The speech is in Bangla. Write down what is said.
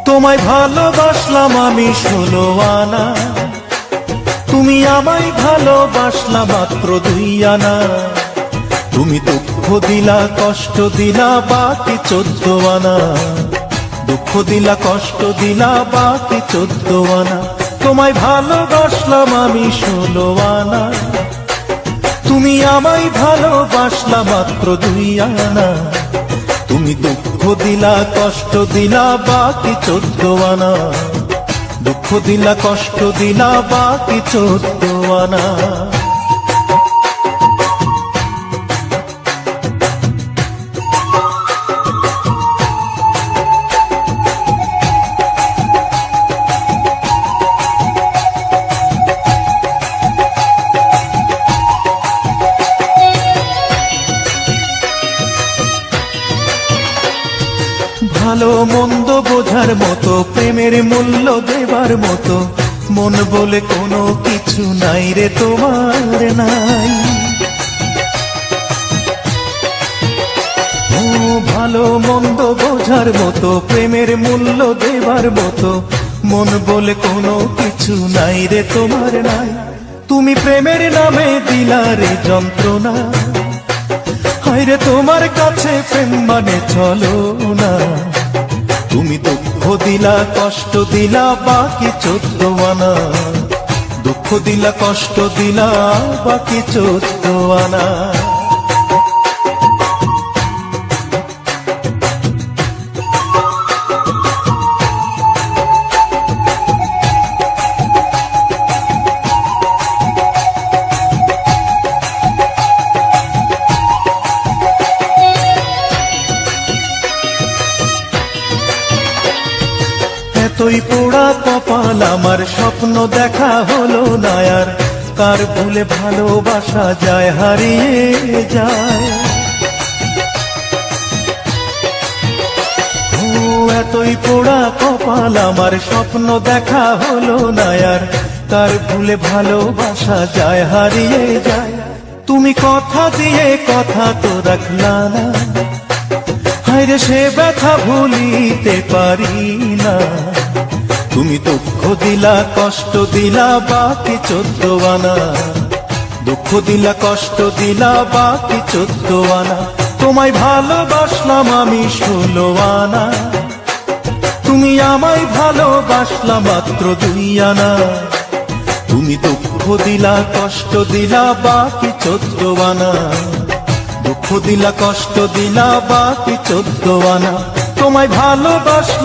তোমায় ভালোবাসলাম আমি 16 আনা, তুমি আমায় ভালোবাসলা মাত্র 2 আনা। তুমি দুঃখ দিলা কষ্ট দিলা বাকি 14 আনা, দুঃখ দিলা কষ্ট দিলা বাকি 14 আনা। তোমায় ভালোবাসলাম আমি 16 আনা, তুমি আমায় ভালোবাসলা মাত্র 2 আনা। তুমি দুঃখ দিলা কষ্ট দিলা বাকি 14 আনা, দুঃখ দিলা কষ্ট দিলা বাকি 14 আনা। ভালো মন্দ বোঝার মতো, প্রেমের মূল্য দেবার মতো মন বলে কোনো কিছু নাই রে তোমার নাই। ও ভালো মন্দ বোঝার মতো, প্রেমের মূল্য দেবার মতো মন বলে কোনো কিছু নাই রে তোমার নাই। তুমি প্রেমের নামে দিলা রে যন্ত্রণা, হায়রে তোমার কাছে প্রেম মানে চলো না। তুমি দুঃখ দিলা কষ্ট দিলা বাকি 14 আনা, দুঃখ দিলা কষ্ট দিলা বাকি 14 আনা। এতই পোড়া কপাল আমার, স্বপ্ন দেখা হলো না আর, কার ভুলে ভালোবাসা যায় হারিয়ে যায়। ও এতই পোড়া কপাল আমার, স্বপ্ন দেখা হলো না আর, কার ভুলে ভালোবাসা যায় হারিয়ে যায়। তুমি কথা দিয়ে কথা তো রাখলা না, হায়রে সে ব্যথা ভুলিতে পারি না। তুমি দুঃখ দিলা কষ্ট দিলা বাকি 14 আনা, দুঃখ দিলা কষ্ট দিলা বাকি 14 আনা। তোমায় ভালোবাসলাম আমি 16 আনা, তুমি আমায় ভালোবাসলা মাত্র 2 আনা। তুমি দুঃখ দিলা কষ্ট দিলা বাকি 14 আনা, দুঃখ দিলা কষ্ট দিলা বাকি 14 আনা। তোমায় ভালোবাসলাম